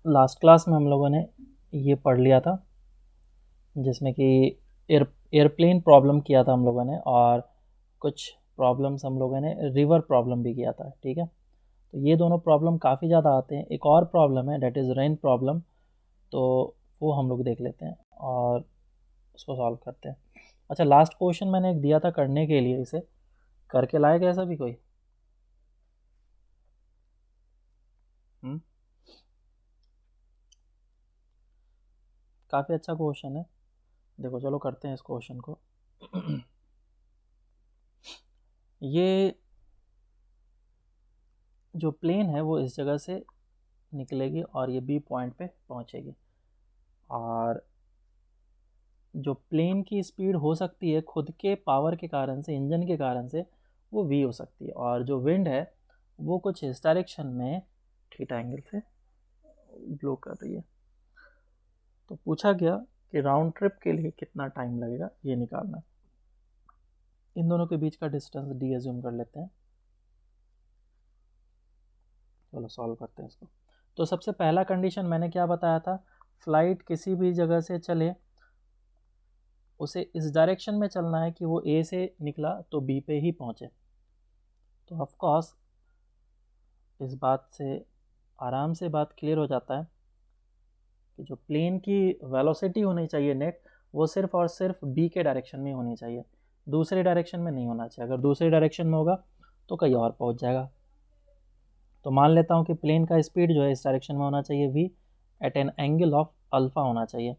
Last class में हम लोगों ने ये पढ़ लिया था, जिसमें कि एयरप्लेन प्रॉब्लम किया था हम लोगों ने, और कुछ प्रॉब्लम्स हम लोगों ने रिवर प्रॉब्लम भी किया था। ठीक है, तो ये दोनों प्रॉब्लम काफ़ी ज़्यादा आते हैं। एक और प्रॉब्लम है, डेट इज़ रेन प्रॉब्लम, तो वो हम लोग देख लेते हैं और उसको सॉल्व करते हैं। अच्छा, लास्ट क्वेश्चन मैंने एक दिया था करने के लिए, इसे करके लाएगा ऐसा भी कोई? काफ़ी अच्छा क्वेश्चन है। देखो, चलो करते हैं इस क्वेश्चन को। ये जो प्लेन है वो इस जगह से निकलेगी और ये बी पॉइंट पे पहुंचेगी, और जो प्लेन की स्पीड हो सकती है खुद के पावर के कारण से, इंजन के कारण से, वो वी हो सकती है, और जो विंड है वो कुछ इस डायरेक्शन में थीटा एंगल से ब्लो कर रही है। तो पूछा गया कि राउंड ट्रिप के लिए कितना टाइम लगेगा ये निकालना है। इन दोनों के बीच का डिस्टेंस डी एज्यूम कर लेते हैं। चलो सॉल्व करते हैं इसको। तो सबसे पहला कंडीशन मैंने क्या बताया था, फ्लाइट किसी भी जगह से चले उसे इस डायरेक्शन में चलना है कि वो ए से निकला तो बी पे ही पहुंचे। तो ऑफ कोर्स इस बात से आराम से बात क्लियर हो जाता है कि जो प्लेन की वेलोसिटी होनी चाहिए नेट, वो सिर्फ और सिर्फ बी के डायरेक्शन में होनी चाहिए, दूसरे डायरेक्शन में नहीं होना चाहिए। अगर दूसरे डायरेक्शन में होगा तो कहीं और पहुंच जाएगा। तो मान लेता हूँ कि प्लेन का स्पीड जो है इस डायरेक्शन में होना चाहिए, v at an angle of alpha होना चाहिए,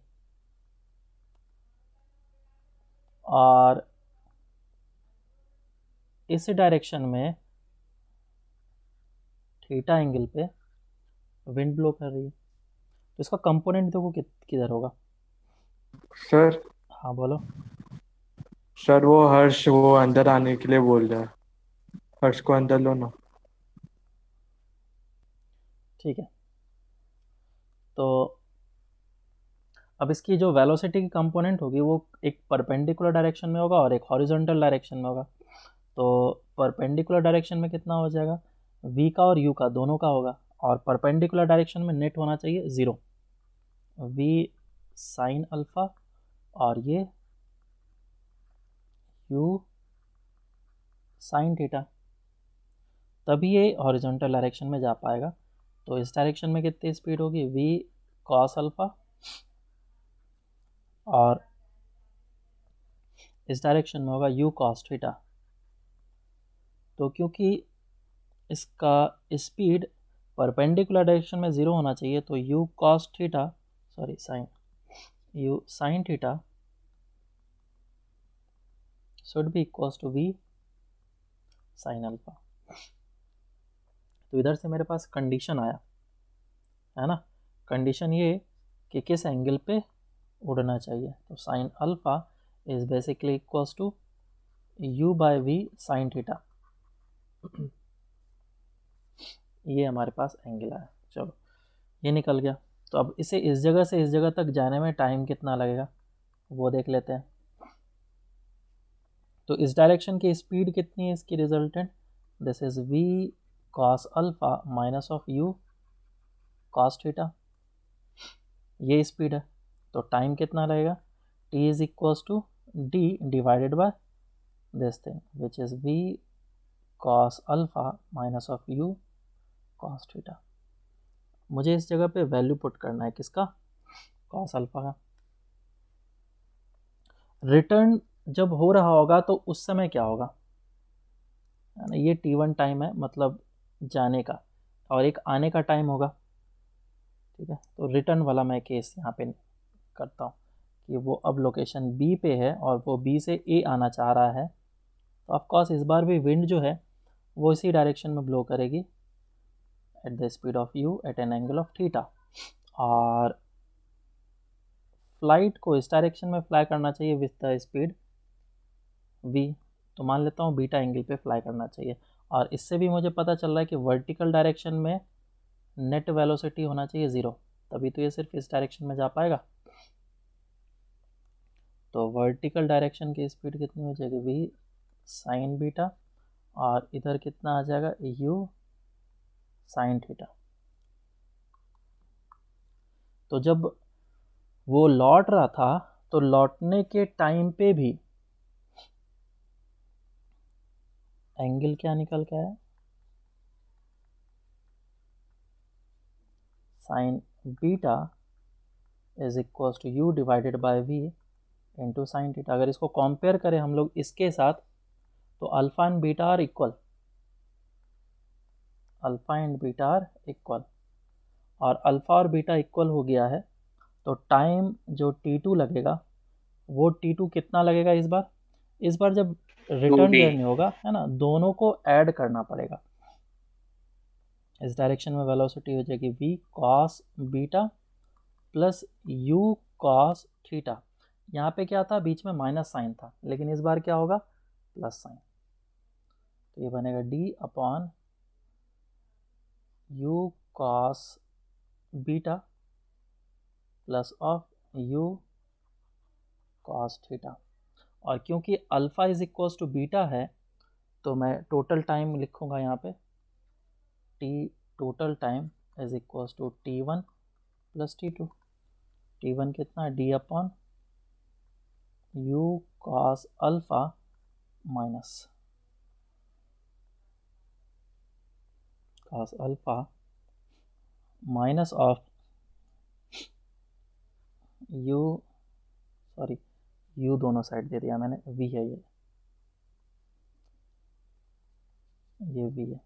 और इस डायरेक्शन में थीटा एंगल पे विंड ब्लो कर रही है। तो इसका कंपोनेंट देखो किधर होगा। सर। हाँ बोलो। सर वो हर्ष वो अंदर आने के लिए बोल रहा है। हर्ष को अंदर लो ना। ठीक है, तो अब इसकी जो वेलोसिटी की कंपोनेंट होगी वो एक परपेंडिकुलर डायरेक्शन में होगा और एक हॉरिजॉन्टल डायरेक्शन में होगा। तो परपेंडिकुलर डायरेक्शन में कितना हो जाएगा, v का और u का दोनों का होगा, और परपेंडिकुलर डायरेक्शन में नेट होना चाहिए ज़ीरो, v साइन अल्फ़ा और ये u साइन थीटा, तभी ये हॉरिजॉन्टल डायरेक्शन में जा पाएगा। तो इस डायरेक्शन में कितनी स्पीड होगी, v कॉस अल्फ़ा, और इस डायरेक्शन में होगा u कॉस थीटा। तो क्योंकि इसका स्पीड परपेंडिकुलर डायरेक्शन में ज़ीरो होना चाहिए, तो u cos theta, sorry sine, u sine theta should be equals to v sine alpha. तो इधर से मेरे पास कंडीशन आया है ना, कंडीशन ये कि किस एंगल पे उड़ना चाहिए। तो sine alpha is basically equals to u by v sine theta. ये हमारे पास एंगल आया। चलो ये निकल गया। तो अब इसे इस जगह से इस जगह तक जाने में टाइम कितना लगेगा वो देख लेते हैं। तो इस डायरेक्शन की स्पीड कितनी है इसकी resultant, this is v cos alpha minus of u cos theta, ये स्पीड है। तो टाइम कितना लगेगा, t is equals to d divided by this thing which is v cos alpha minus of u cos theta. मुझे इस जगह पे value put करना है किसका, cos अल्फा का। रिटर्न जब हो रहा होगा तो उस समय क्या होगा, है ना, ये t1 टाइम है मतलब जाने का, और एक आने का टाइम होगा। ठीक है, तो रिटर्न वाला मैं केस यहाँ पे करता हूँ कि वो अब लोकेशन बी पे है और वो बी से ए आना चाह रहा है। तो ऑफकोर्स इस बार भी विंड जो है वो इसी डायरेक्शन में ब्लो करेगी at the speed of u at an angle of theta, और फ्लाइट को इस डायरेक्शन में फ्लाई करना चाहिए विथ द स्पीड v। तो मान लेता हूँ बीटा एंगल पे फ्लाई करना चाहिए, और इससे भी मुझे पता चल रहा है कि वर्टिकल डायरेक्शन में नेट वेलोसिटी होना चाहिए ज़ीरो, तभी तो ये सिर्फ इस डायरेक्शन में जा पाएगा। तो वर्टिकल डायरेक्शन की स्पीड कितनी हो जाएगी, v साइन बीटा, और इधर कितना आ जाएगा u साइन थीटा। तो जब वो लौट रहा था तो लौटने के टाइम पे भी एंगल क्या निकल के आया, sine beta is equal to u divided by v into sine theta. अगर इसको कंपेयर करें हम लोग इसके साथ तो alpha and beta are equal, alpha and beta are equal, और अल्फा और बीटा इक्वल हो गया है तो टाइम जो t2 लगेगा वो t2 कितना लगेगा इस बार जब रिटर्न 2D। जर्नी होगा है ना, दोनों को ऐड करना पड़ेगा। इस डायरेक्शन में वेलोसिटी हो जाएगी v cos beta plus u cos theta. यहाँ पे क्या था, बीच में माइनस साइन था, लेकिन इस बार क्या होगा, प्लस साइन। तो ये बनेगा d upon u cos beta plus of u cos theta. और क्योंकि alpha is equals to beta है तो मैं टोटल टाइम लिखूंगा यहाँ पे, t total time is equals to t1 plus t2। t1 कितना, d upon u cos alpha minus cos alpha minus of u, sorry u दोनों साइड दे दिया मैंने, v है ये v है,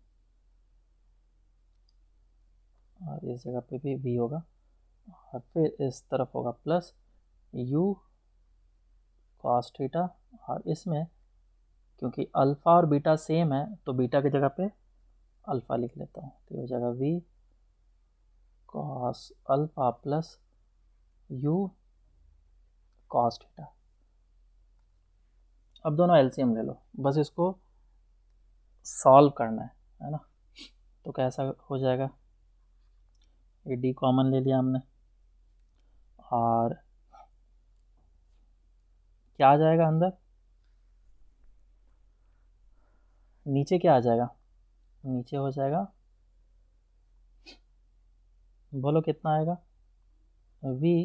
और इस जगह पे भी v होगा, और फिर इस तरफ होगा प्लस u cos थीटा, और इसमें क्योंकि अल्फ़ा और बीटा सेम है तो बीटा की जगह पे अल्फ़ा लिख लेता हूँ, तो हो जाएगा v cos alpha plus u cos theta. अब दोनों एलसीएम ले लो, बस इसको सॉल्व करना है ना। तो कैसा हो जाएगा, ये d कॉमन ले लिया हमने, और क्या आ जाएगा अंदर, नीचे क्या आ जाएगा, नीचे हो जाएगा, बोलो कितना आएगा, v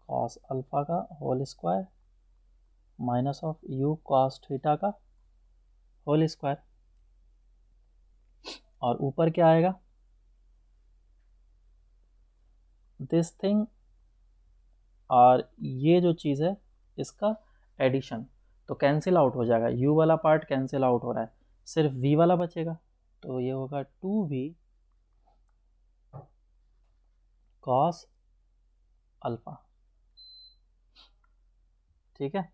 cos अल्फ़ा का whole square minus of u cos theta का होल स्क्वायर, और ऊपर क्या आएगा, दिस थिंग, और ये जो चीज़ है इसका एडिशन, तो कैंसिल आउट हो जाएगा, u वाला पार्ट कैंसिल आउट हो रहा है, सिर्फ v वाला बचेगा, तो ये होगा 2v cos अल्फ़ा। ठीक है,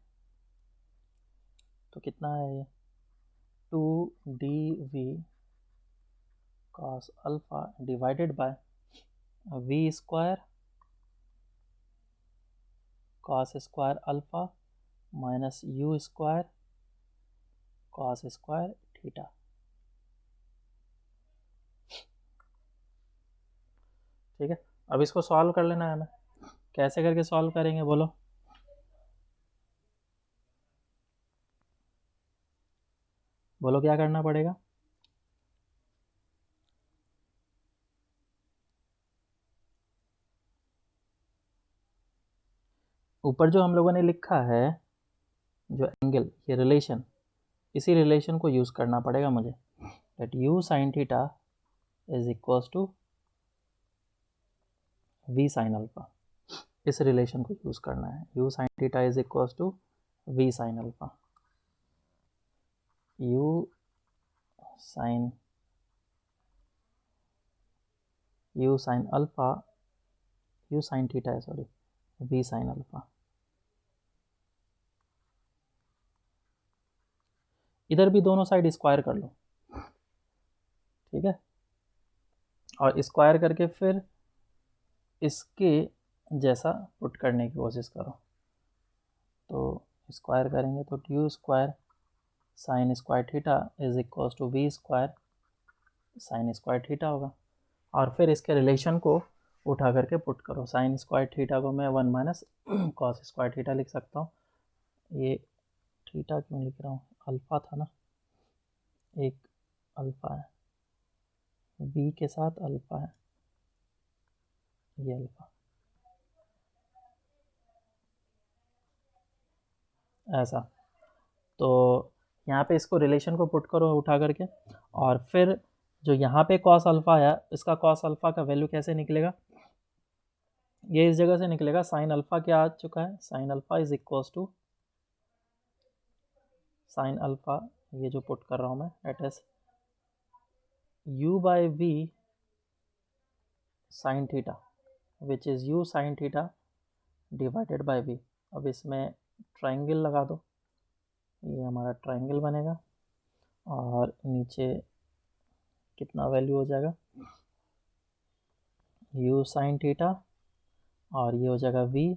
तो कितना है ये, 2dv cos alpha divided by v square cos square alpha minus u square cos square theta. ठीक है, अब इसको सॉल्व कर लेना है हमें, कैसे करके सॉल्व करेंगे बोलो, बोलो क्या करना पड़ेगा, ऊपर जो हम लोगों ने लिखा है जो एंगल, ये रिलेशन, इसी रिलेशन को यूज़ करना पड़ेगा मुझे, that u sin theta is equals to v sin alpha. इस रिलेशन को यूज़ करना है, u sin theta is equals to v sin alpha, u sin alpha, u sin theta है सॉरी, v sin अल्फ़ा। इधर भी दोनों side square कर लो, ठीक है, और स्क्वायर करके फिर इसके जैसा पुट करने की कोशिश करो, तो स्क्वायर करेंगे तो u square sine square theta is equal to v square sine square theta होगा, और फिर इसके रिलेशन को उठा करके पुट करो, साइन स्क्वायर थीटा को मैं 1 माइनस कॉस स्क्वायर थीटा लिख सकता हूँ, ये थीटा क्यों लिख रहा हूँ, अल्फ़ा था ना, एक अल्फ़ा है, v के साथ अल्फ़ा है, ये अल्फा, ऐसा। तो यहाँ पे इसको रिलेशन को पुट करो उठा करके, और फिर जो यहाँ पे कॉस अल्फ़ा है, इसका कॉस अल्फ़ा का वैल्यू कैसे निकलेगा, ये इस जगह से निकलेगा। साइन अल्फ़ा क्या आ चुका है, sine alpha is equals to sine alpha, ये जो पुट कर रहा हूँ मैं, at S u by v sine theta, which is u sine theta divided by v. अब इसमें ट्राइंगल लगा दो, ये हमारा ट्राइंगल बनेगा, और नीचे कितना वैल्यू हो जाएगा, u साइन थीटा, और ये हो जाएगा v,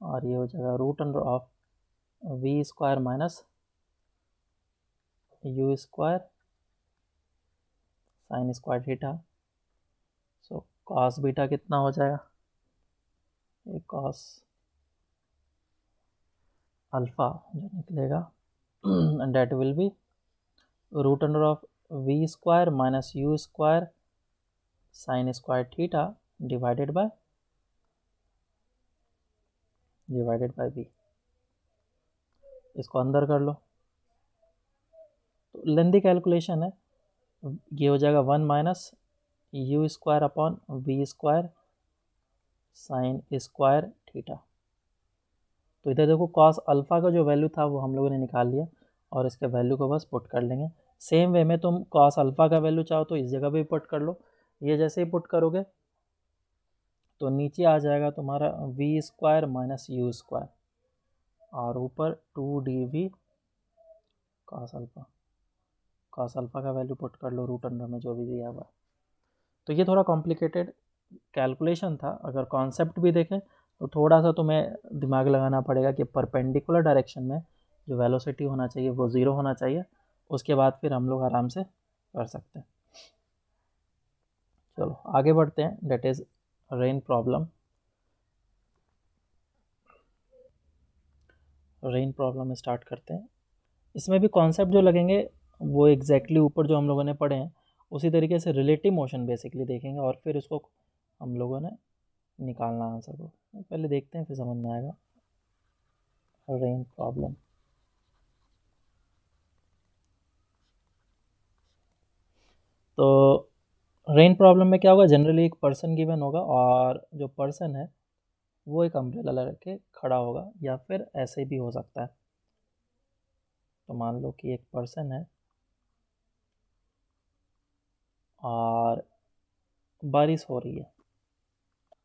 और ये हो जाएगा root under of v square minus u square sine square theta. So cos beta कितना हो जाएगा, ये कॉस अल्फ़ा जो निकलेगा that will be root under of v square minus u square sine square theta divided by v. इसको अंदर कर लो, तो लेंदी कैलकुलेशन है, ये हो जाएगा 1 minus u square upon v square sine square theta. तो इधर देखो कॉस अल्फ़ा का जो वैल्यू था वो हम लोगों ने निकाल लिया, और इसके वैल्यू को बस पुट कर लेंगे। सेम वे में तुम कॉस अल्फ़ा का वैल्यू चाहो तो इस जगह भी पुट कर लो। ये जैसे ही पुट करोगे तो नीचे आ जाएगा तुम्हारा v square minus u square, और ऊपर 2dv cos alpha. Cos alpha का वैल्यू पुट कर लो रूट अंडर में जो भी दिया हुआ। तो ये थोड़ा कॉम्प्लिकेटेड कैलकुलेशन था। अगर कॉन्सेप्ट भी देखें तो थोड़ा सा तुम्हें दिमाग लगाना पड़ेगा कि परपेंडिकुलर डायरेक्शन में जो वेलोसिटी होना चाहिए वो ज़ीरो होना चाहिए, उसके बाद फिर हम लोग आराम से कर सकते हैं। चलो आगे बढ़ते हैं, that is rain problem. Rain problem start करते हैं। इसमें भी कॉन्सेप्ट जो लगेंगे वो एग्जैक्टली ऊपर जो हम लोगों ने पढ़े हैं उसी तरीके से रिलेटिव मोशन बेसिकली देखेंगे, और फिर उसको हम लोगों ने निकालना आंसर को। पहले देखते हैं फिर समझ में आएगा। रेन प्रॉब्लम, तो रेन प्रॉब्लम में क्या होगा, जनरली एक पर्सन गिवन होगा, और जो पर्सन है वो एक अम्ब्रेला लेके खड़ा होगा, या फिर ऐसे भी हो सकता है। तो मान लो कि एक पर्सन है और बारिश हो रही है।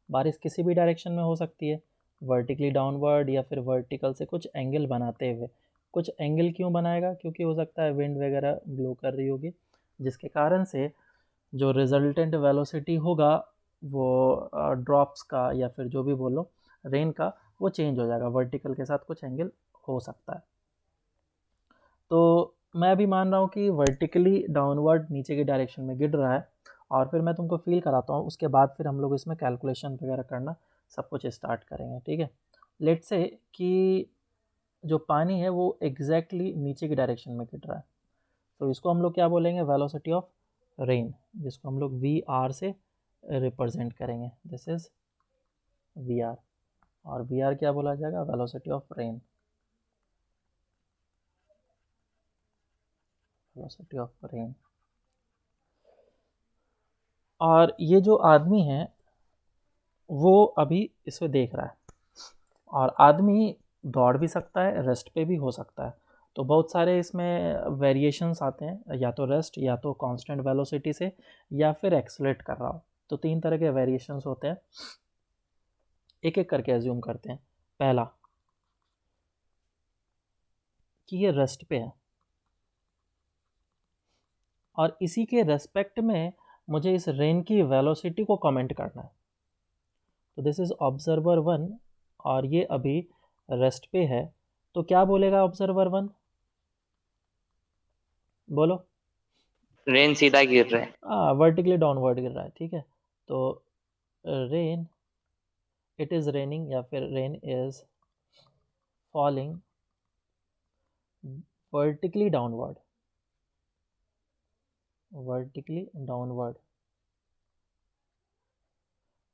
बारिश किसी भी डायरेक्शन में हो सकती है, वर्टिकली डाउनवर्ड या फिर वर्टिकल से कुछ एंगल बनाते हुए। कुछ एंगल क्यों बनाएगा, क्योंकि हो सकता है विंड वगैरह ब्लो कर रही होगी, जिसके कारण से जो रिजल्टेंट वेलोसिटी होगा वो ड्रॉप्स का या फिर जो भी बोलो रेन का, वो चेंज हो जाएगा, वर्टिकल के साथ कुछ एंगल हो सकता है। तो मैं अभी मान रहा हूँ कि वर्टिकली डाउनवर्ड नीचे की डायरेक्शन में गिर रहा है, और फिर मैं तुमको फील कराता हूँ, उसके बाद फिर हम लोग इसमें कैलकुलेशन वगैरह करना सब कुछ स्टार्ट करेंगे, ठीक है। लेट्स से कि जो पानी है वो एग्जैक्टली नीचे की डायरेक्शन में गिर रहा है, तो इसको हम लोग क्या बोलेंगे, वेलोसिटी ऑफ रेन, जिसको हम लोग वी आर से रिप्रेजेंट करेंगे। दिस इज वी आर, और वी आर क्या बोला जाएगा, velocity of rain, velocity of rain. और ये जो आदमी है वो अभी इसे देख रहा है, और आदमी दौड़ भी सकता है, रेस्ट पे भी हो सकता है। तो बहुत सारे इसमें वेरिएशंस आते हैं, या तो रेस्ट, या तो कांस्टेंट वेलोसिटी से, या फिर एक्सलेट कर रहा हो। तो 3 तरह के वेरिएशंस होते हैं, एक एक करके एज्यूम करते हैं। पहला कि ये रेस्ट पे है, और इसी के रेस्पेक्ट में मुझे इस रेन की वेलोसिटी को कमेंट करना है। तो दिस इज ऑब्जर्वर 1, और ये अभी रेस्ट पे है। तो क्या बोलेगा ऑब्जर्वर 1, बोलो। रेन सीधा गिर रहा है। वर्टिकली डाउनवर्ड गिर रहा है, ठीक है। तो रेन, इट इज़ रेनिंग, या फिर rain is falling vertically downward, vertically downward,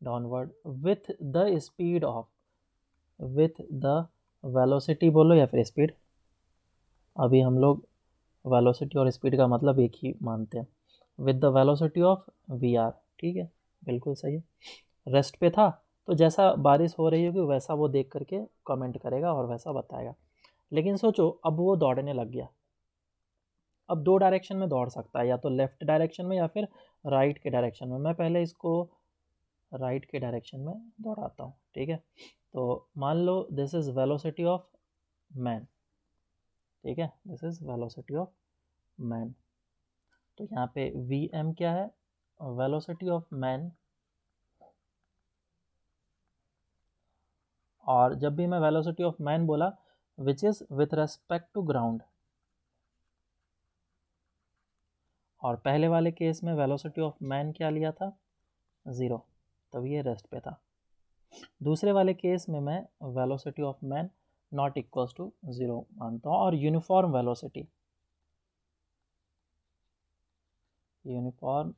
downward with the speed of, with the velocity बोलो या फिर स्पीड, अभी हम लोग वेलोसिटी और स्पीड का मतलब एक ही मानते हैं, with the velocity of v R, ठीक है, बिल्कुल सही है। रेस्ट पे था तो जैसा बारिश हो रही होगी वैसा वो देख करके कमेंट करेगा और वैसा बताएगा। लेकिन सोचो अब वो दौड़ने लग गया, अब दो डायरेक्शन में दौड़ सकता है, या तो लेफ्ट डायरेक्शन में या फिर राइट के डायरेक्शन में। मैं पहले इसको राइट के डायरेक्शन में दौड़ाता हूँ, ठीक है। तो मान लो this is velocity of man, ठीक है, this is velocity of man. तो यहाँ पे वी एम क्या है, वेलोसिटी ऑफ मैन। और जब भी मैं वेलोसिटी ऑफ मैन बोला which is with respect to ground, और पहले वाले केस में वेलोसिटी ऑफ मैन क्या लिया था, 0, तब ये रेस्ट पे था। दूसरे वाले केस में मैं velocity of man not equals to 0 मानता हूँ, और uniform velocity, uniform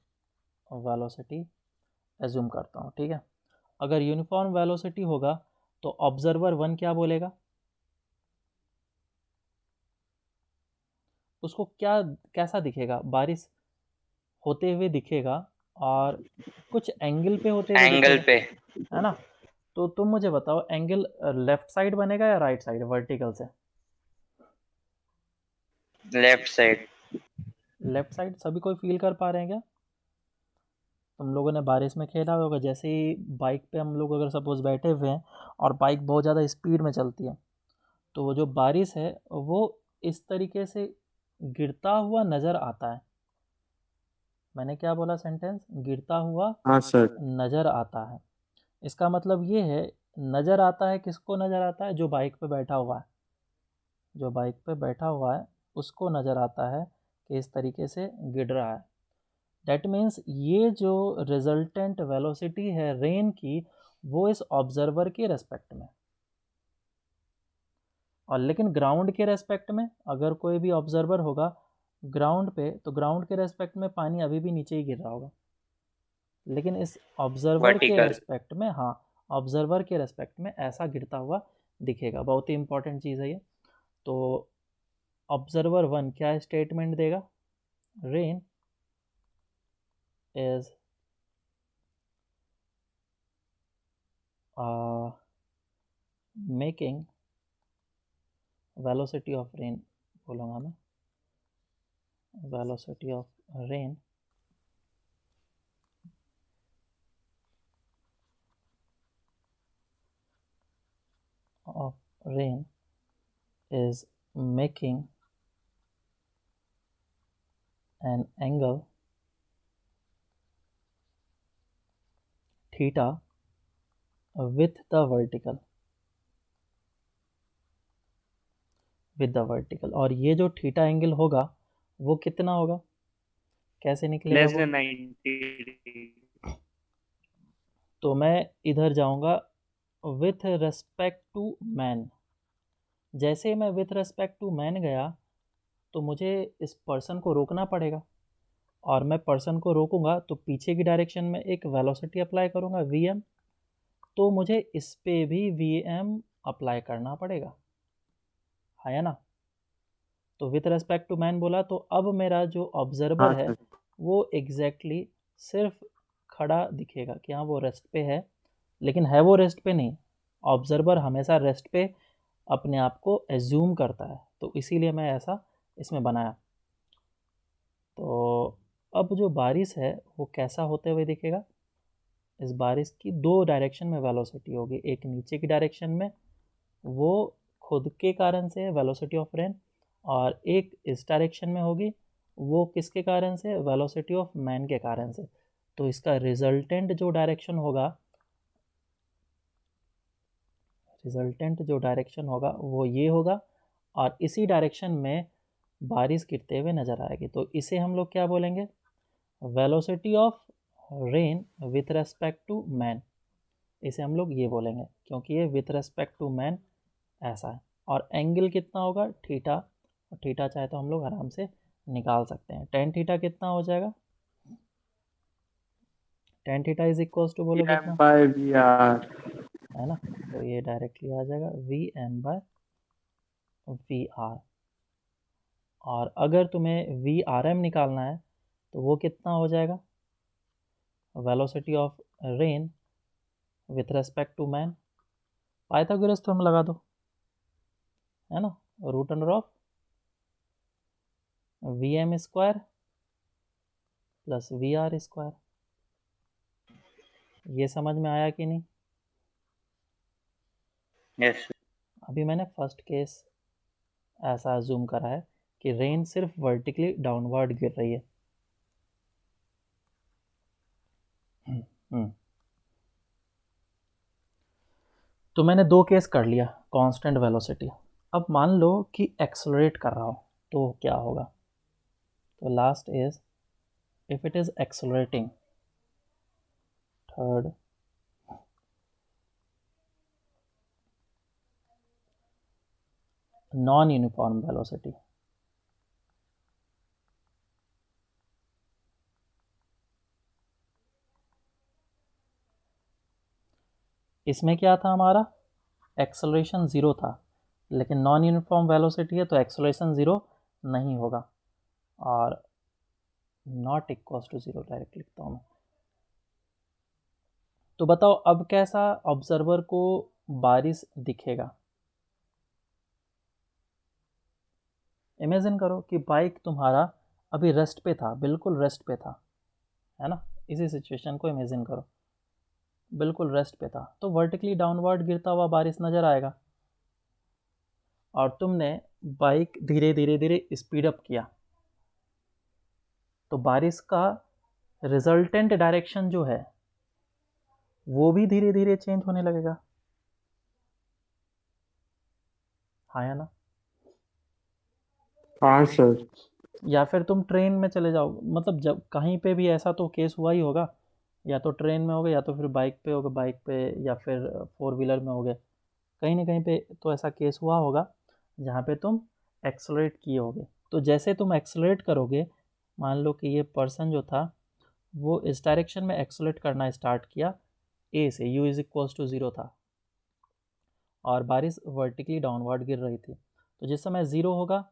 velocity assume करता हूँ, ठीक है। अगर यूनिफॉर्म वेलोसिटी होगा तो ऑब्जर्वर 1 क्या बोलेगा, उसको क्या कैसा दिखेगा, बारिश होते हुए दिखेगा और कुछ एंगल पे होते हुए एंगल दिखेगा, पे, है ना। तो तुम मुझे बताओ एंगल लेफ्ट साइड बनेगा या राइट साइड वर्टिकल से, लेफ्ट साइड। Left side. सभी कोई फील कर पा रहे हैं क्या, तुम लोगों ने बारिश में खेला होगा, जैसे ही बाइक पे हम लोग अगर सपोज बैठे हुए हैं और बाइक बहुत ज़्यादा स्पीड में चलती है, तो वो जो बारिश है वो इस तरीके से गिरता हुआ नज़र आता है। मैंने क्या बोला सेंटेंस, गिरता हुआ हाँ सर। नज़र आता है। इसका मतलब ये है, नज़र आता है, किसको नज़र आता है, जो बाइक पे बैठा हुआ है, जो बाइक पे बैठा हुआ है उसको नज़र आता है कि इस तरीके से गिर रहा है। डैट मीन्स ये जो रिजल्टेंट वेलोसिटी है रेन की, वो इस ऑब्जर्वर के रेस्पेक्ट में, और लेकिन ग्राउंड के रेस्पेक्ट में अगर कोई भी ऑब्जर्वर होगा ग्राउंड पे, तो ग्राउंड के रेस्पेक्ट में पानी अभी भी नीचे ही गिर रहा होगा, लेकिन इस ऑब्जर्वर के वर्टिकल। रेस्पेक्ट में, हाँ, ऑब्जर्वर के रेस्पेक्ट में ऐसा गिरता हुआ दिखेगा। बहुत ही इंपॉर्टेंट चीज़ है ये। तो ऑब्जर्वर 1 क्या स्टेटमेंट देगा, rain is making, velocity of rain बोलूँगा मैं, velocity of rain is making an angle theta with the vertical, और ये जो थीटा एंगल होगा वो कितना होगा, कैसे निकलेगा लेस वो, देन 90। तो मैं इधर जाऊंगा विथ रेस्पेक्ट टू मैन। जैसे मैं विथ रेस्पेक्ट टू मैन गया तो मुझे इस पर्सन को रोकना पड़ेगा, और मैं पर्सन को रोकूंगा तो पीछे की डायरेक्शन में एक वेलोसिटी अप्लाई करूंगा वी, तो मुझे इस पे भी वी अप्लाई करना पड़ेगा, है ना। तो विथ रेस्पेक्ट टू मैन बोला तो अब मेरा जो ऑब्जर्वर हाँ है सर। वो एग्जैक्टली सिर्फ खड़ा दिखेगा कि हाँ वो रेस्ट पे है, लेकिन है वो रेस्ट पे नहीं। ऑब्जर्वर हमेशा रेस्ट पे अपने आप को एज्यूम करता है, तो इसीलिए मैं ऐसा इसमें बनाया। तो अब जो बारिश है वो कैसा होते हुए दिखेगा, इस बारिश की दो डायरेक्शन में वेलोसिटी होगी, एक नीचे की डायरेक्शन में वो खुद के कारण से है वेलोसिटी ऑफ रेन, और एक इस डायरेक्शन में होगी वो किसके कारण से, वेलोसिटी ऑफ मैन के कारण से। तो इसका रिजल्टेंट जो डायरेक्शन होगा, रिजल्टेंट जो डायरेक्शन होगा वो ये होगा, और इसी डायरेक्शन में बारिश गिरते हुए नज़र आएगी। तो इसे हम लोग क्या बोलेंगे, velocity of rain with respect to man, इसे हम लोग ये बोलेंगे क्योंकि ये विथ रेस्पेक्ट टू मैन ऐसा है। और एंगल कितना होगा, थीटा, और थीटा चाहे तो हम लोग आराम से निकाल सकते हैं। टेन थीटा कितना हो जाएगा, tan theta is equal to बोलो VM कितना, by VR. है ना। तो ये डायरेक्टली आ जाएगा VM by VR। और अगर तुम्हें VRM निकालना है तो वो कितना हो जाएगा, velocity of rain with respect to man, Pythagoras theorem लगा दो, है ना, root under of VM square plus VR square. ये समझ में आया कि नहीं? यस अभी मैंने फर्स्ट केस ऐसा अज्यूम करा है कि रेन सिर्फ वर्टिकली डाउनवर्ड गिर रही है। हम्म। तो मैंने दो केस कर लिया, कांस्टेंट वेलोसिटी। अब मान लो कि एक्सेलरेट कर रहा हो तो क्या होगा। तो last is if it is accelerating, third non uniform velocity. इसमें क्या था हमारा, एक्सेलरेशन ज़ीरो था, लेकिन नॉन यूनिफॉर्म वेलोसिटी है तो एक्सेलरेशन ज़ीरो नहीं होगा, और not equals to zero direct लिखता हूँ मैं। तो बताओ अब कैसा ऑब्जर्वर को बारिश दिखेगा। इमेजिन करो कि बाइक तुम्हारा अभी रेस्ट पे था, बिल्कुल रेस्ट पे था, है ना। इसी सिचुएशन को इमेजिन करो, बिल्कुल रेस्ट पे था, तो वर्टिकली डाउनवर्ड गिरता हुआ बारिश नज़र आएगा। और तुमने बाइक धीरे धीरे धीरे स्पीड अप किया, तो बारिश का रिजल्टेंट डायरेक्शन जो है वो भी धीरे धीरे चेंज होने लगेगा, हाँ या ना। हाँ सर। या फिर तुम ट्रेन में चले जाओ, मतलब जब कहीं पे भी ऐसा तो केस हुआ ही होगा, या तो ट्रेन में होगा या तो फिर बाइक पे होगा, बाइक पे या फिर फोर व्हीलर में होगे, कहीं ना कहीं पे तो ऐसा केस हुआ होगा जहाँ पे तुम एक्सेलरेट किए होगे। तो जैसे तुम एक्सेलरेट करोगे, मान लो कि ये पर्सन जो था वो इस डायरेक्शन में एक्सेलरेट करना स्टार्ट किया, ए से, u is equals to zero था और बारिश वर्टिकली डाउनवर्ड गिर रही थी। तो जिस समय ज़ीरो होगा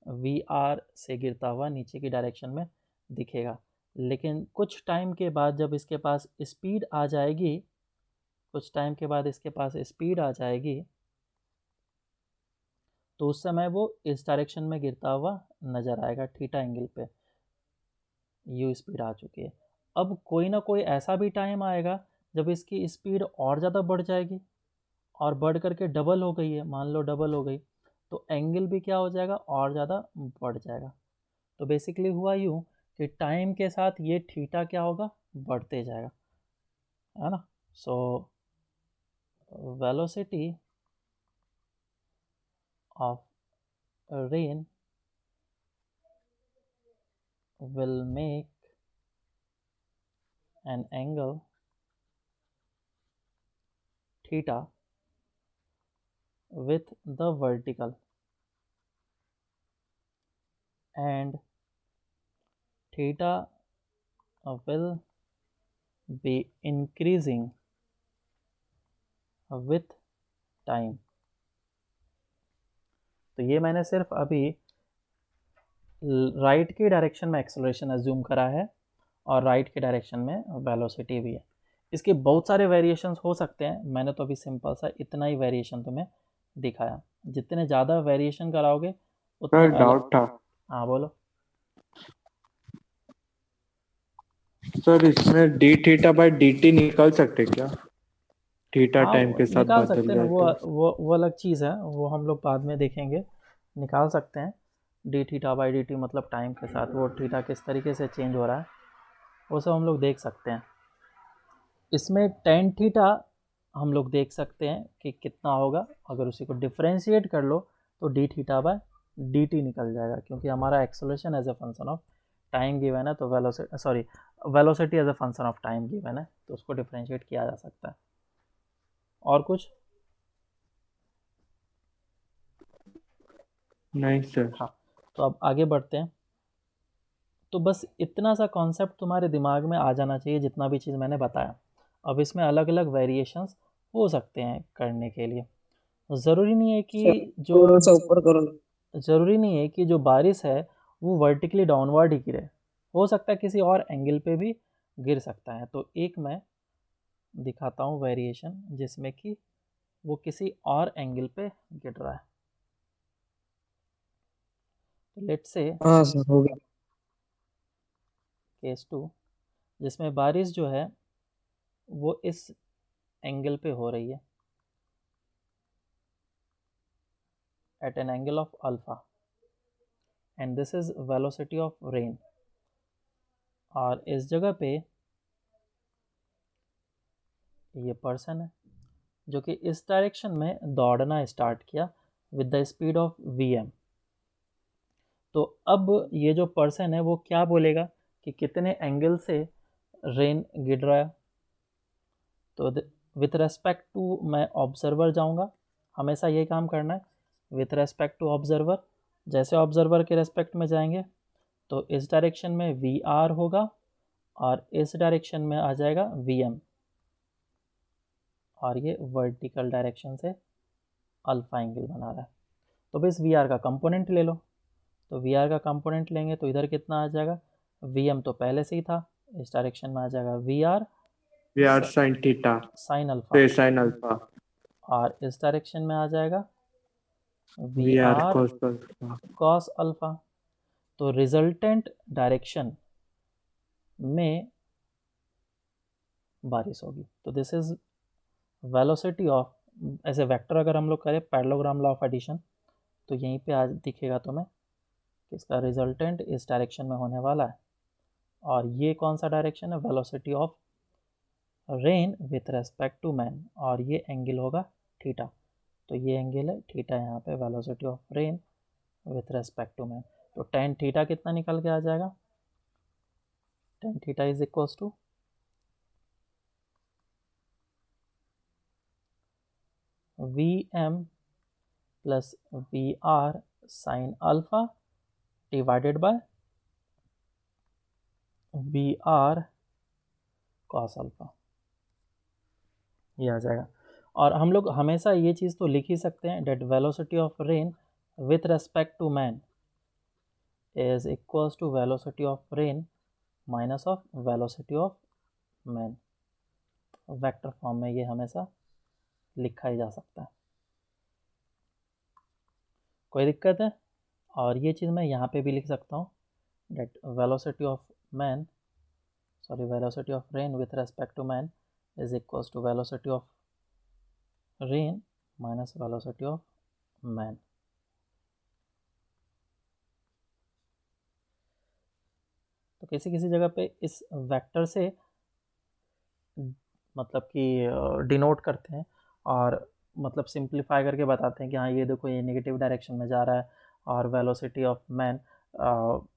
VR से गिरता हुआ नीचे की डायरेक्शन में दिखेगा, लेकिन कुछ टाइम के बाद जब इसके पास स्पीड आ जाएगी, कुछ टाइम के बाद इसके पास स्पीड आ जाएगी, तो उस समय वो इस डायरेक्शन में गिरता हुआ नज़र आएगा, थीटा एंगल पे u स्पीड आ चुकी है। अब कोई ना कोई ऐसा भी टाइम आएगा जब इसकी स्पीड और ज़्यादा बढ़ जाएगी, और बढ़ करके डबल हो गई है, मान लो डबल हो गई, तो एंगल भी क्या हो जाएगा, और ज़्यादा बढ़ जाएगा। तो बेसिकली हुआ यूँ कि टाइम के साथ ये थीटा क्या होगा, बढ़ते जाएगा, है ना। So velocity of rain will make an angle theta with the vertical, and theta will be increasing with time। तो ये मैंने सिर्फ अभी राइट की डायरेक्शन में एक्सेलरेशन अज्यूम करा है, और राइट के डायरेक्शन में वेलोसिटी भी है। इसके बहुत सारे वेरिएशंस हो सकते हैं, मैंने तो अभी सिंपल सा इतना ही वेरिएशन तुम्हें दिखाया। जितने ज़्यादा वेरिएशन कराओगे उतने सर अलग। डाउट था हाँ बोलो। सर, इसमें D theta by D T निकाल सकते क्या? थीटा हाँ टाइम के साथ निकाल बदल सकते हैं, जाए तो। वो अलग चीज़ है, वो हम लोग बाद में देखेंगे, निकाल सकते हैं। D theta by D T मतलब टाइम के साथ वो थीटा किस तरीके से चेंज हो रहा है, वो सब हम लोग देख सकते हैं। इसमें टेन थीटा हम लोग देख सकते हैं कि कितना होगा, अगर उसी को डिफ्रेंशिएट कर लो तो d theta by d t निकल जाएगा, क्योंकि हमारा acceleration as a function of time given है, तो velocity as a function of time given है, तो उसको डिफ्रेंशिएट किया जा सकता है। और कुछ? नहीं सर। हाँ, तो अब आगे बढ़ते हैं। तो बस इतना सा कॉन्सेप्ट तुम्हारे दिमाग में आ जाना चाहिए, जितना भी चीज़ मैंने बताया। अब इसमें अलग अलग वेरिएशंस हो सकते हैं करने के लिए। ज़रूरी नहीं है कि थोड़ा सा जो ऊपर करो। ज़रूरी नहीं है कि जो बारिश है वो वर्टिकली डाउनवर्ड ही गिरे, हो सकता है किसी और एंगल पे भी गिर सकता है। तो एक मैं दिखाता हूँ वेरिएशन जिसमें कि वो किसी और एंगल पे गिर रहा है। तो लेट्स से हाँ सर, हो गया। केस 2, जिसमें बारिश जो है वो इस एंगल पे हो रही है, at an angle of alpha, and this is velocity of rain. और इस जगह पे ये पर्सन है जो कि इस डायरेक्शन में दौड़ना स्टार्ट किया with the speed of vm। तो अब ये जो पर्सन है वो क्या बोलेगा कि कितने एंगल से रेन गिर रहा है। तो विथ रेस्पेक्ट टू मैं ऑब्जर्वर जाऊंगा, हमेशा ये काम करना है विथ रेस्पेक्ट टू ऑब्जर्वर। जैसे ऑब्जर्वर के रेस्पेक्ट में जाएंगे तो इस डायरेक्शन में वी आर होगा और इस डायरेक्शन में आ जाएगा वी एम, और ये वर्टिकल डायरेक्शन से अल्फा एंगल बना रहा है। तो बस वी आर का कंपोनेंट ले लो। तो वी आर का कंपोनेंट लेंगे तो इधर कितना आ जाएगा, वी एम तो पहले से ही था, इस डायरेक्शन में आ जाएगा v R v R sine theta, sine तो अल्फा, ये साइन अल्फा, और इस डायरेक्शन में आ जाएगा v v R R cos alpha. Cos alpha. तो रिजल्टेंट डायरेक्शन में बारिश होगी। तो दिस इज वेलोसिटी ऑफ, ऐसे वेक्टर अगर हम लोग करें पैरेललोग्राम लॉ ऑफ एडिशन तो यहीं पे आज दिखेगा तुम्हें कि इसका रिजल्टेंट इस डायरेक्शन में होने वाला है। और ये कौन सा डायरेक्शन है, velocity of rain with respect to man, और ये एंगल होगा थीटा। तो ये एंगल है थीटा यहाँ पे, velocity of rain with respect to man. तो टेन थीटा कितना निकल के आ जाएगा, tan theta is equals to v M plus v R sine alpha divided by v R cos alpha, ये आ जाएगा। और हम लोग हमेशा ये चीज़ तो लिख ही सकते हैं that velocity of rain with respect to man is equals to velocity of rain minus of velocity of man. Vector form में ये हमेशा लिखा ही जा सकता है, कोई दिक्कत है। और ये चीज़ मैं यहाँ पे भी लिख सकता हूँ that velocity of man, sorry velocity of rain with respect to man is equals to velocity of rain minus velocity of man. तो किसी किसी जगह पे इस वेक्टर से मतलब कि डिनोट करते हैं और मतलब सिंप्लीफाई करके बताते हैं कि हाँ ये देखो ये नेगेटिव डायरेक्शन में जा रहा है और वेलोसिटी ऑफ मैन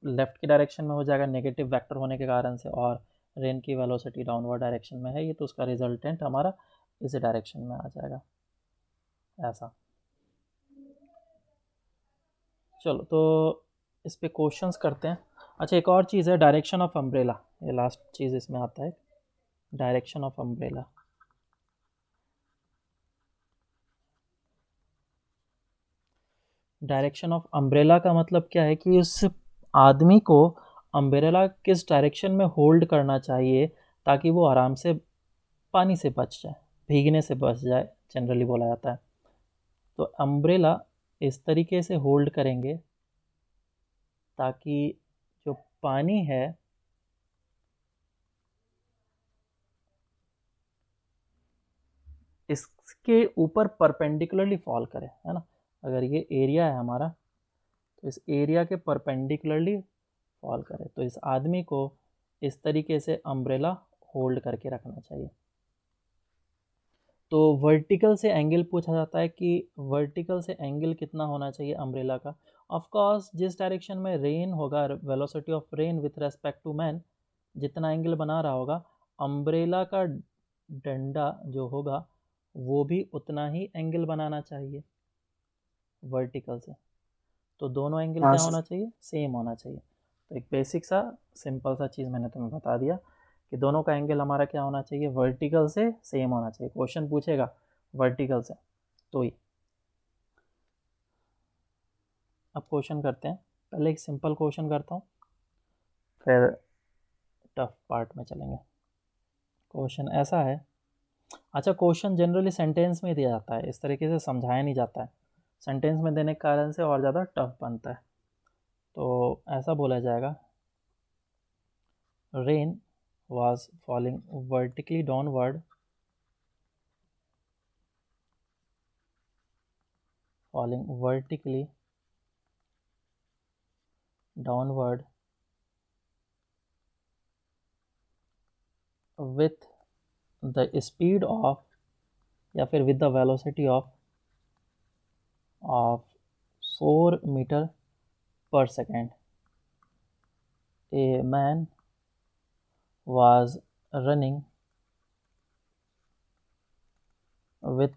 लेफ़्ट की डायरेक्शन में हो जाएगा नेगेटिव वेक्टर होने के कारण से, और रेन की वेलोसिटी डाउनवर्ड डायरेक्शन में है ये, तो उसका रिजल्टेंट हमारा इस डायरेक्शन में आ जाएगा ऐसा। चलो तो इस पे क्वेश्चंस करते हैं। अच्छा एक और चीज़ है डायरेक्शन ऑफ अम्ब्रेला, ये लास्ट चीज़ इसमें आता है, direction of umbrella. Direction of umbrella का मतलब क्या है कि उस आदमी को अम्ब्रेला किस डायरेक्शन में होल्ड करना चाहिए ताकि वो आराम से पानी से बच जाए, भीगने से बच जाए, जनरली बोला जाता है। तो अम्ब्रेला इस तरीके से होल्ड करेंगे ताकि जो पानी है इसके ऊपर परपेंडिकुलरली फॉल करे, है ना। अगर ये एरिया है हमारा तो इस एरिया के परपेंडिकुलरली फॉल करे, तो इस आदमी को इस तरीके से अम्ब्रेला होल्ड करके रखना चाहिए। तो वर्टिकल से एंगल पूछा जाता है कि वर्टिकल से एंगल कितना होना चाहिए अम्ब्रेला का। ऑफ कोर्स जिस डायरेक्शन में रेन होगा, velocity of rain with respect to man जितना एंगल बना रहा होगा, अम्ब्रेला का डंडा जो होगा वो भी उतना ही एंगल बनाना चाहिए वर्टिकल से। तो दोनों एंगल हाँ क्या सर। होना चाहिए, सेम होना चाहिए। तो एक बेसिक सा सिंपल सा चीज़ मैंने तुम्हें बता दिया कि दोनों का एंगल हमारा क्या होना चाहिए, वर्टिकल से सेम होना चाहिए। क्वेश्चन पूछेगा वर्टिकल से तो ही। अब क्वेश्चन करते हैं, पहले एक सिंपल क्वेश्चन करता हूँ फिर टफ पार्ट में चलेंगे। क्वेश्चन ऐसा है, अच्छा क्वेश्चन जनरली सेंटेंस में दिया जाता है, इस तरीके से समझाया नहीं जाता है, सेंटेंस में देने के कारण से और ज़्यादा टफ बनता है। तो ऐसा बोला जाएगा, rain was falling vertically downward with the speed of या फिर with the velocity of 4 meter per second. A man was running with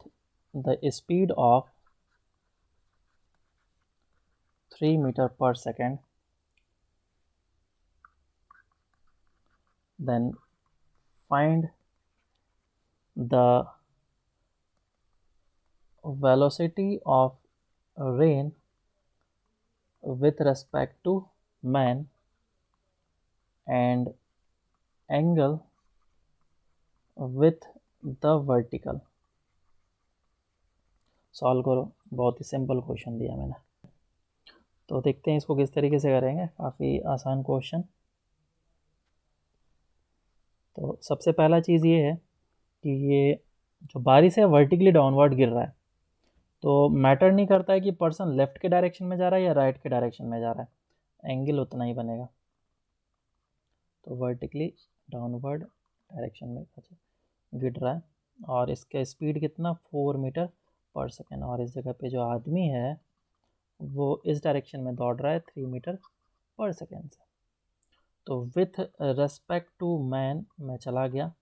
the speed of 3 meter per second. Then find the velocity of rain with respect to man and angle with the vertical. Solve करो, बहुत ही simple question दिया मैंने। तो देखते हैं इसको किस तरीके से करेंगे, काफ़ी आसान क्वेश्चन। तो सबसे पहला चीज़ ये है कि ये जो बारिश है वर्टिकली डाउनवर्ड गिर रहा है, तो मैटर नहीं करता है कि पर्सन लेफ़्ट के डायरेक्शन में जा रहा है या राइट के डायरेक्शन में जा रहा है, एंगल उतना ही बनेगा। तो वर्टिकली डाउनवर्ड डायरेक्शन में गिर रहा है और इसका स्पीड कितना 4 मीटर पर सेकेंड, और इस जगह पे जो आदमी है वो इस डायरेक्शन में दौड़ रहा है 3 मीटर पर सेकेंड से। तो विथ रेस्पेक्ट टू मैन मैं चला गया,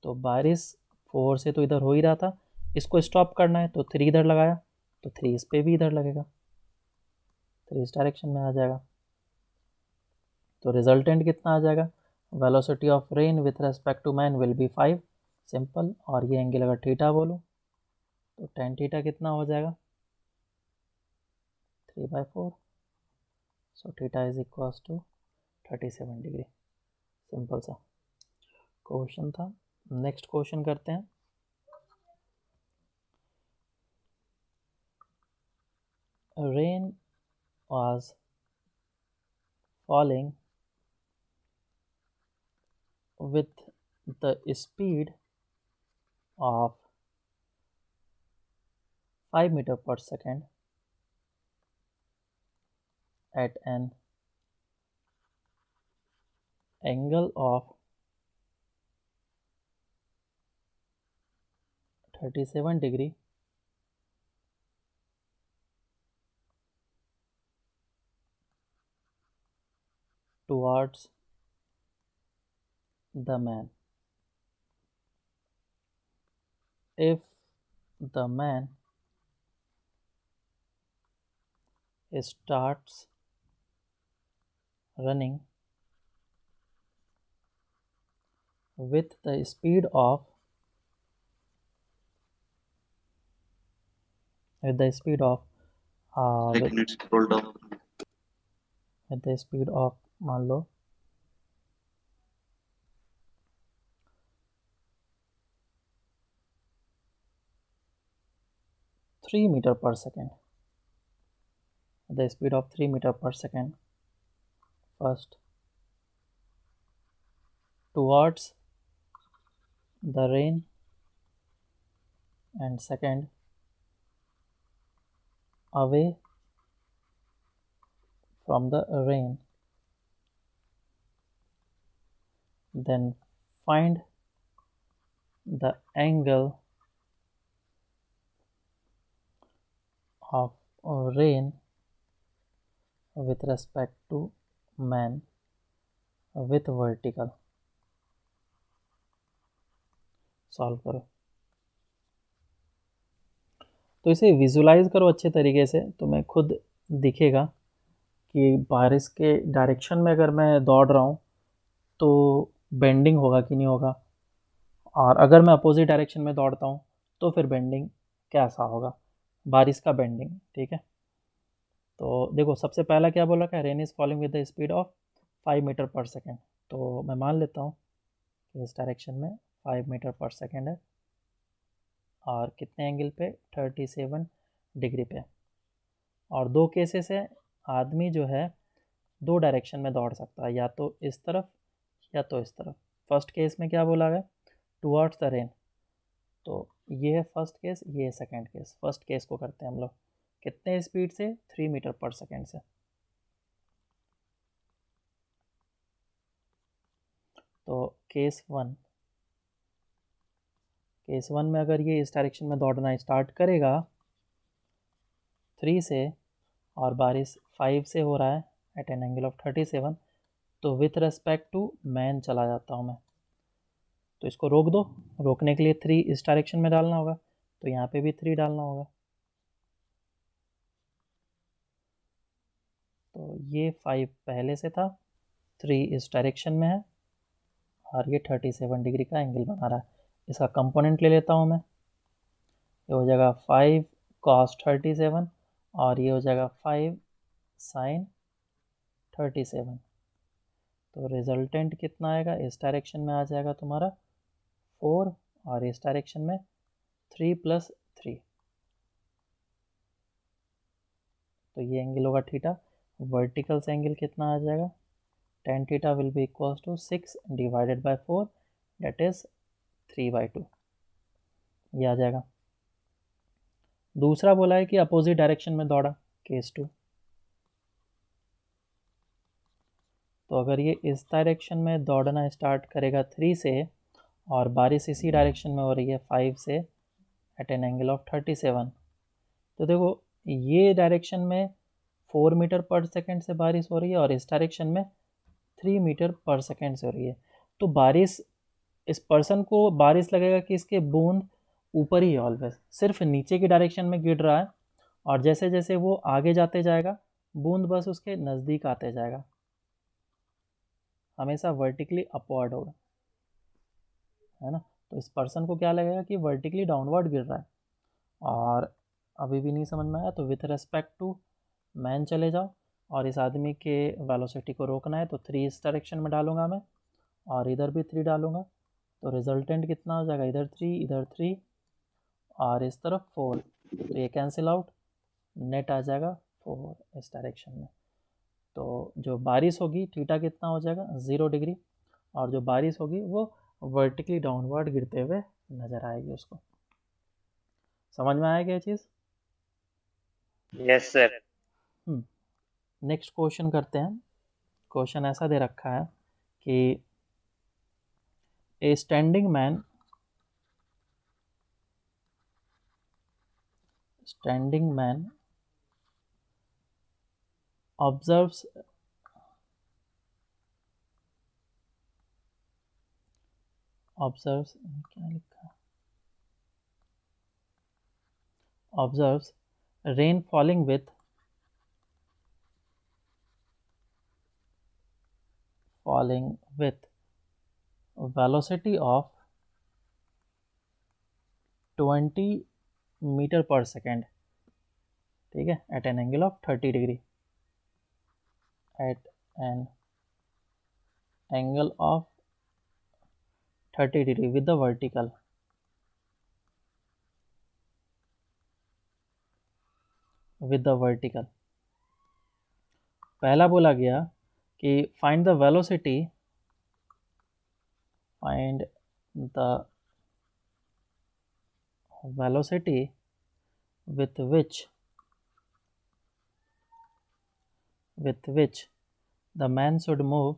तो बारिश 4 से तो इधर हो ही रहा था, इसको स्टॉप करना है तो 3 इधर लगाया, तो 3 इस पर भी इधर लगेगा, 3 इस डायरेक्शन में आ जाएगा। तो रिजल्टेंट कितना आ जाएगा, velocity of rain with respect to man will be 5, simple. और ये एंगल अगर थीटा बोलूँ तो tan थीटा कितना हो जाएगा 3/4, so theta is equals to 37 degree. Simple सा क्वेश्चन था। नेक्स्ट क्वेश्चन करते हैं। Rain was falling with the speed of 5 meter per second at an angle of 37 degree towards the man. If the man starts running with the speed of with the speed of मान लो 3 meter per second, the speed of 3 meter per second, first towards the rain and second away from the rain, then find the angle of rain with respect to man with vertical. Solve करो। तो इसे visualise करो अच्छे तरीके से, तुम्हें खुद दिखेगा कि बारिश के डायरेक्शन में अगर मैं दौड़ रहा हूँ तो बेंडिंग होगा कि नहीं होगा, और अगर मैं अपोजिट डायरेक्शन में दौड़ता हूँ तो फिर बेंडिंग कैसा होगा, बारिश का बेंडिंग। ठीक है, तो देखो सबसे पहला क्या बोला क्या, rain is falling with the speed of 5 meter per second. तो मैं मान लेता हूँ कि इस डायरेक्शन में 5 मीटर पर सेकेंड है, और कितने एंगल पे, 37 डिग्री पे। और दो केसेस है, आदमी जो है दो डायरेक्शन में दौड़ सकता है, या तो इस तरफ या तो इस तरफ। फर्स्ट केस में क्या बोला गया, टुवर्ड्स द रेन, तो ये है फर्स्ट केस, ये है सेकेंड केस। फर्स्ट केस को करते हैं हम लोग कितने स्पीड से, 3 मीटर पर सेकेंड से। तो केस वन में अगर ये इस डायरेक्शन में दौड़ना स्टार्ट करेगा 3 से, और बारिश 5 से हो रहा है एट एन एंगल ऑफ 37, तो विथ रेस्पेक्ट टू मैन चला जाता हूँ मैं। तो इसको रोक दो, रोकने के लिए 3 इस डायरेक्शन में डालना होगा, तो यहाँ पे भी 3 डालना होगा। तो ये 5 पहले से था, 3 इस डायरेक्शन में है, और ये 37 डिग्री का एंगल बना रहा है। इसका कंपोनेंट ले लेता हूँ मैं, ये हो जाएगा 5 cos 37, और ये हो जाएगा 5 sin 37। तो रिजल्टेंट कितना आएगा, इस डायरेक्शन में आ जाएगा तुम्हारा 4, और इस डायरेक्शन में 3 + 3, तो ये एंगल होगा थीटा। वर्टिकल से एंगल कितना आ जाएगा, tan theta will be equals to 6 divided by 4, that is 3/2, ये आ जाएगा। दूसरा बोला है कि अपोजिट डायरेक्शन में दौड़ा, केस 2। तो अगर ये इस डायरेक्शन में दौड़ना स्टार्ट करेगा 3 से, और बारिश इसी डायरेक्शन में हो रही है 5 से एट एन एंगल ऑफ 37, तो देखो ये डायरेक्शन में 4 मीटर पर सेकेंड से बारिश हो रही है, और इस डायरेक्शन में 3 मीटर पर सेकेंड से हो रही है। तो बारिश, इस पर्सन को बारिश लगेगा कि इसके बूंद ऊपर ही ऑलवेज सिर्फ नीचे की डायरेक्शन में गिर रहा है, और जैसे जैसे वो आगे जाते जाएगा बूंद बस उसके नज़दीक आते जाएगा, हमेशा वर्टिकली अपवर्ड होगा, है ना। तो इस पर्सन को क्या लगेगा कि वर्टिकली डाउनवर्ड गिर रहा है। और अभी भी नहीं समझ में आया तो विथ रेस्पेक्ट टू मैन चले जाओ, और इस आदमी के वेलोसिटी को रोकना है, तो 3 इस डायरेक्शन में डालूंगा मैं, और इधर भी 3 डालूंगा, तो रिजल्टेंट कितना हो जाएगा, इधर 3 और इस तरफ 4, तो ये कैंसिल आउट, नेट आ जाएगा 4 इस डायरेक्शन में। तो जो बारिश होगी थीटा कितना हो जाएगा, 0 डिग्री, और जो बारिश होगी वो वर्टिकली डाउनवर्ड गिरते हुए नज़र आएगी उसको। समझ में आएगा ये चीज़? Yes sir. नेक्स्ट क्वेश्चन करते हैं। क्वेश्चन ऐसा दे रखा है कि ए स्टैंडिंग मैन observes क्या लिखा है, observes rain falling with velocity of 20 metre per second, ठीक है, at an angle of 30 degree, at an angle of 30 degree with the vertical, पहला बोला गया कि find the velocity with which the man should move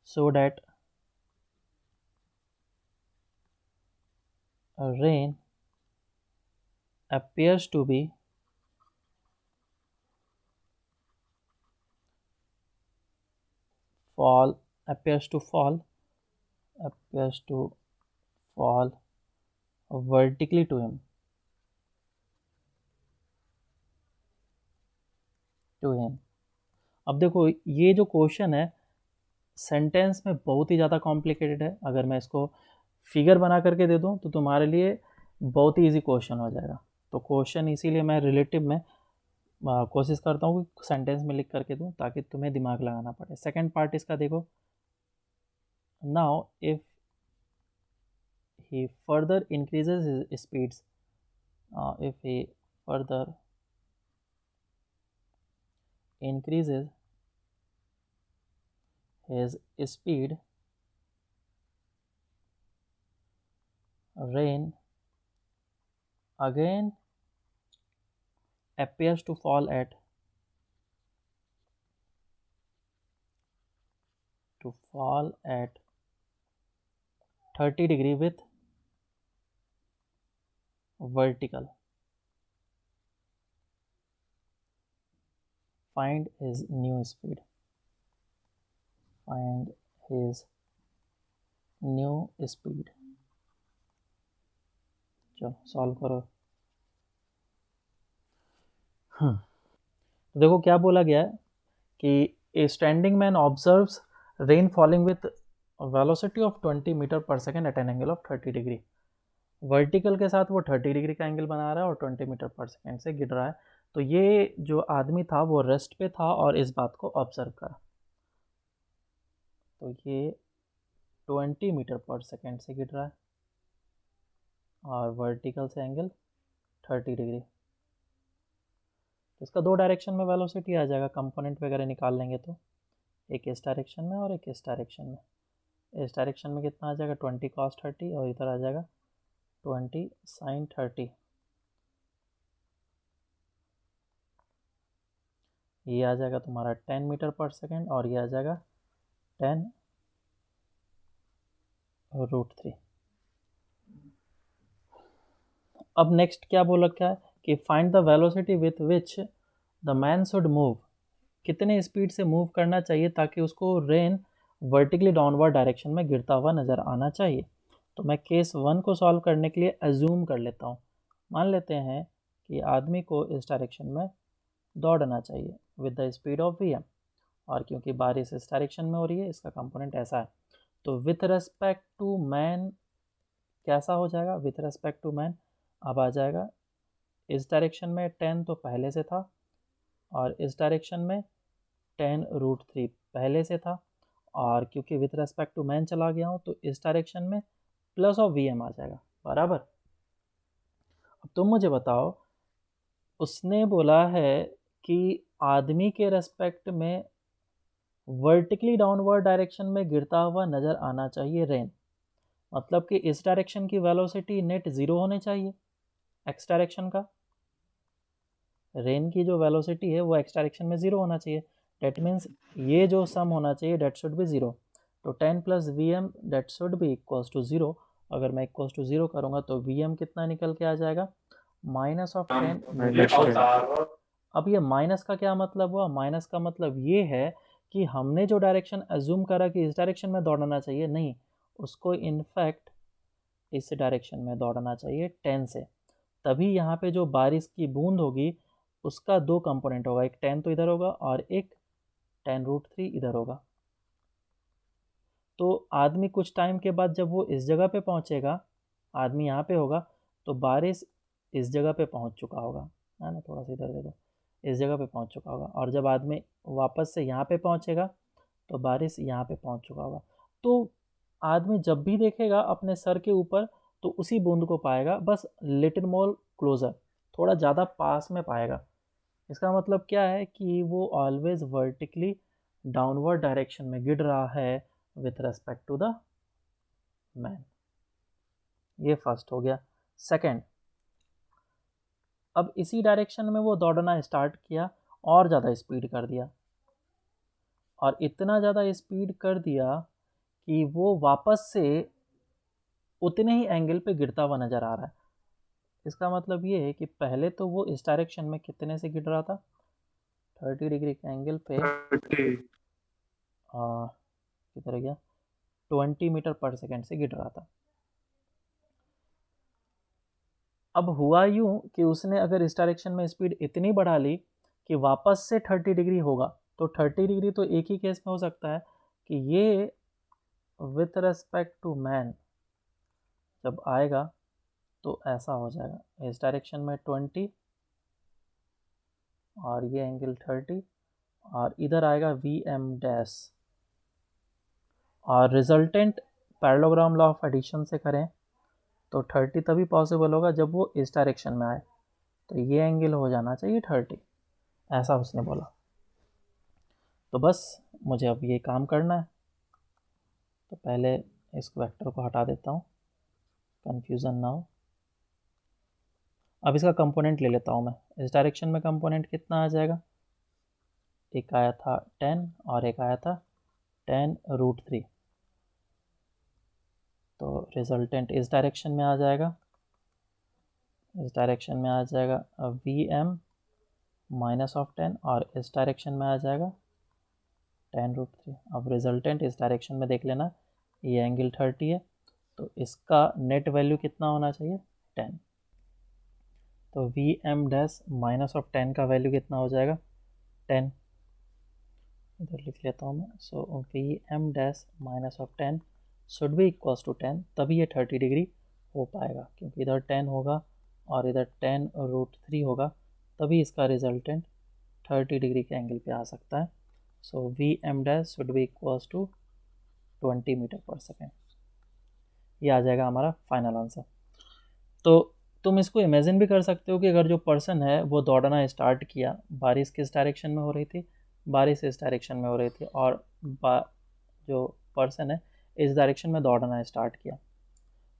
so that rain appears to fall vertically to him, अब देखो ये जो question है sentence में बहुत ही ज़्यादा कॉम्प्लिकेटेड है। अगर मैं इसको फिगर बना करके दे दूँ तो तुम्हारे लिए बहुत ही इजी क्वेश्चन हो जाएगा। तो क्वेश्चन इसीलिए मैं रिलेटिव में कोशिश करता हूँ कि सेंटेंस में लिख करके दूँ ताकि तुम्हें दिमाग लगाना पड़े। सेकंड पार्ट इसका देखो, now if he further increases his speeds, if he further increases his speed, rain again appears to fall at 30 degree with vertical. Find his new speed. Find his new speed. चलो solve करो। तो देखो क्या बोला गया है कि a standing man observes rain falling with velocity of 20 metre per second at an angle of 30 degree. Vertical के साथ वो 30 डिग्री का एंगल बना रहा है और 20 मीटर पर सेकेंड से गिर रहा है। तो ये जो आदमी था वो रेस्ट पे था और इस बात को ऑब्जर्व करा। तो ये 20 मीटर पर सेकेंड से गिर रहा है और वर्टिकल से एंगल 30 डिग्री। तो इसका दो डायरेक्शन में वेलोसिटी आ जाएगा, कंपोनेंट वगैरह निकाल लेंगे तो एक इस डायरेक्शन में और एक इस डायरेक्शन में। इस डायरेक्शन में कितना आ जाएगा 20 cos 30 और इधर आ जाएगा 20 sin 30। ये आ जाएगा तुम्हारा 10 मीटर पर सेकेंड और ये आ जाएगा 10 √3। अब नेक्स्ट क्या बोल रखा है कि find the velocity with which the man should move, कितने स्पीड से मूव करना चाहिए ताकि उसको रेन वर्टिकली डाउनवर्ड डायरेक्शन में गिरता हुआ नज़र आना चाहिए। तो मैं केस 1 को सॉल्व करने के लिए एज्यूम कर लेता हूँ। मान लेते हैं कि आदमी को इस डायरेक्शन में दौड़ना चाहिए with the speed of V M, और क्योंकि बारिश इस डायरेक्शन में हो रही है इसका कंपोनेंट ऐसा है। तो विथ रेस्पेक्ट टू मैन कैसा हो जाएगा, विथ रेस्पेक्ट टू मैन अब आ जाएगा इस डायरेक्शन में 10 तो पहले से था और इस डायरेक्शन में 10√3 पहले से था, और क्योंकि विथ रेस्पेक्ट टू मैन चला गया हूँ तो इस डायरेक्शन में प्लस ऑफ वी एम आ जाएगा बराबर। अब तुम मुझे बताओ, उसने बोला है कि आदमी के रेस्पेक्ट में वर्टिकली डाउनवर्ड डायरेक्शन में गिरता हुआ नज़र आना चाहिए रेन, मतलब कि इस डायरेक्शन की वेलोसिटी नेट ज़ीरो होने चाहिए एक्स डायरेक्शन का। रेन की जो वेलोसिटी है वो एक्स डायरेक्शन में ज़ीरो होना चाहिए। डेट मीन्स ये जो सम होना चाहिए डेट शुड बी ज़ीरो। तो 10 + Vm that should be equals to zero. अगर मैं इक्वल्स टू ज़ीरो करूँगा तो Vm कितना निकल के आ जाएगा -10। अब ये माइनस का क्या मतलब हुआ, माइनस का मतलब ये है कि हमने जो डायरेक्शन एज्यूम करा कि इस डायरेक्शन में दौड़ना चाहिए, नहीं, उसको इनफैक्ट इस डायरेक्शन में दौड़ना चाहिए 10 से। तभी यहाँ पे जो बारिश की बूंद होगी उसका दो कंपोनेंट होगा, एक 10 तो इधर होगा और एक 10√3 इधर होगा। तो आदमी कुछ टाइम के बाद जब वो इस जगह पे पहुँचेगा, आदमी यहाँ पे होगा तो बारिश इस जगह पे पहुँच चुका होगा, है ना, थोड़ा सा इधर दे दो, इस जगह पे पहुँच चुका होगा। और जब आदमी वापस से यहाँ पे पहुँचेगा तो बारिश यहाँ पे पहुँच चुका होगा। तो आदमी जब भी देखेगा अपने सर के ऊपर तो उसी बूंद को पाएगा, बस लिटिल मोर क्लोजर, थोड़ा ज़्यादा पास में पाएगा। इसका मतलब क्या है कि वो ऑलवेज वर्टिकली डाउनवर्ड डायरेक्शन में गिर रहा है with respect to the man. ये फर्स्ट हो गया। सेकंड, अब इसी डायरेक्शन में वो दौड़ना स्टार्ट किया और ज़्यादा स्पीड कर दिया, और इतना ज़्यादा स्पीड कर दिया कि वो वापस से उतने ही एंगल पे गिरता हुआ नज़र आ रहा है। इसका मतलब ये है कि पहले तो वो इस डायरेक्शन में कितने से गिर रहा था, 30 डिग्री के एंगल पे, किधर गया, 20 मीटर पर सेकेंड से गिर रहा था। अब हुआ यूँ कि उसने अगर इस डायरेक्शन में स्पीड इतनी बढ़ा ली कि वापस से 30 डिग्री होगा, तो 30 डिग्री तो एक ही केस में हो सकता है कि ये विथ रेस्पेक्ट टू मैन जब आएगा तो ऐसा हो जाएगा, इस डायरेक्शन में 20 और ये एंगल 30 और इधर आएगा वी एम डैश, और resultant parallelogram law of addition से करें तो 30 तभी पॉसिबल होगा जब वो इस डायरेक्शन में आए, तो ये एंगल हो जाना चाहिए 30, ऐसा उसने बोला। तो बस मुझे अब ये काम करना है, तो पहले इस वेक्टर को हटा देता हूँ, कन्फ्यूज़न ना हो। अब इसका कंपोनेंट ले लेता हूँ मैं, इस डायरेक्शन में कंपोनेंट कितना आ जाएगा, एक आया था 10 और एक आया था 10√3, तो रिजल्टेंट इस डायरेक्शन में आ जाएगा, इस डायरेक्शन में आ जाएगा वी एम माइनस ऑफ 10 और इस डायरेक्शन में आ जाएगा 10√3। अब रिजल्टेंट इस डायरेक्शन में देख लेना, ये एंगल 30 है, तो इसका नेट वैल्यू कितना होना चाहिए 10, तो V M dash minus of 10 का वैल्यू कितना हो जाएगा 10, इधर लिख लेता हूँ मैं। So V M dash minus of 10 should be equals to 10, तभी ये 30 डिग्री हो पाएगा, क्योंकि इधर 10 होगा और इधर 10√3 होगा, तभी इसका रिजल्टेंट 30 डिग्री के एंगल पे आ सकता है। So V M dash should be equals to 20 metre per second, ये आ जाएगा हमारा फाइनल आंसर। तो तुम इसको इमेजिन भी कर सकते हो कि अगर जो पर्सन है वो दौड़ना स्टार्ट किया, बारिश किस डायरेक्शन में हो रही थी, बारिश इस डायरेक्शन में हो रही थी, और जो पर्सन है इस डायरेक्शन में दौड़ना स्टार्ट किया,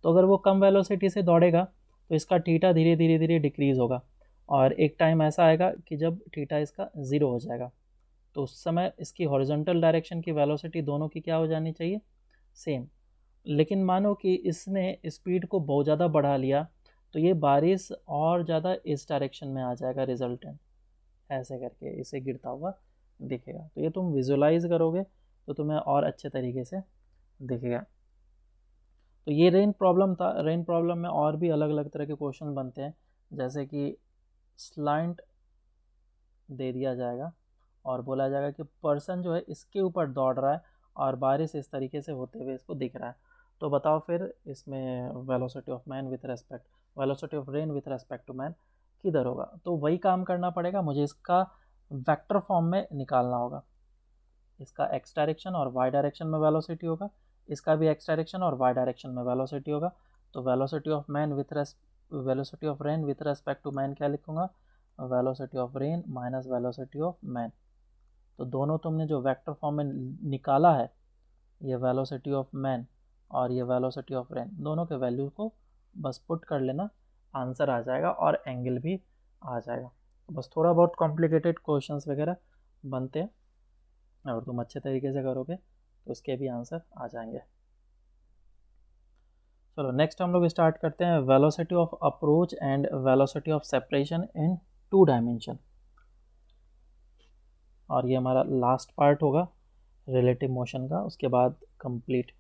तो अगर वो कम वेलोसिटी से दौड़ेगा तो इसका थीटा धीरे धीरे धीरे डिक्रीज़ होगा, और एक टाइम ऐसा आएगा कि जब थीटा इसका 0 हो जाएगा, तो उस समय इसकी हॉरिजॉन्टल डायरेक्शन की वेलोसिटी दोनों की क्या हो जानी चाहिए, सेम। लेकिन मानो कि इसने स्पीड को बहुत ज़्यादा बढ़ा लिया, तो ये बारिश और ज़्यादा इस डायरेक्शन में आ जाएगा, रिजल्टेंट ऐसे करके इसे गिरता हुआ दिखेगा। तो ये तुम विजुलाइज करोगे तो तुम्हें और अच्छे तरीके से दिखेगा। तो ये रेन प्रॉब्लम था। रेन प्रॉब्लम में और भी अलग अलग तरह के क्वेश्चन बनते हैं, जैसे कि स्लाइंट दे दिया जाएगा और बोला जाएगा कि पर्सन जो है इसके ऊपर दौड़ रहा है और बारिश इस तरीके से होते हुए इसको दिख रहा है, तो बताओ फिर इसमें velocity of man with respect, velocity of rain with respect to man किधर होगा। तो वही काम करना पड़ेगा मुझे, इसका वेक्टर फॉर्म में निकालना होगा। इसका एक्स डायरेक्शन और वाई डायरेक्शन में वेलोसिटी होगा, इसका भी एक्स डायरेक्शन और वाई डायरेक्शन में वेलोसिटी होगा। तो velocity of man with velocity of rain with respect to man क्या लिखूंगा, velocity of rain minus velocity of man. तो दोनों तुमने जो वेक्टर फॉर्म में निकाला है, ये वेलोसिटी ऑफ मैन और ये वेलोसिटी ऑफ रेन, दोनों के वैल्यू को बस पुट कर लेना, आंसर आ जाएगा और एंगल भी आ जाएगा। बस थोड़ा बहुत कॉम्प्लिकेटेड क्वेश्चंस वगैरह बनते हैं, अगर तुम अच्छे तरीके से करोगे तो उसके भी आंसर आ जाएंगे। चलो नेक्स्ट हम लोग स्टार्ट करते हैं, velocity of approach and velocity of separation in 2 dimension, और ये हमारा लास्ट पार्ट होगा रिलेटिव मोशन का, उसके बाद कंप्लीट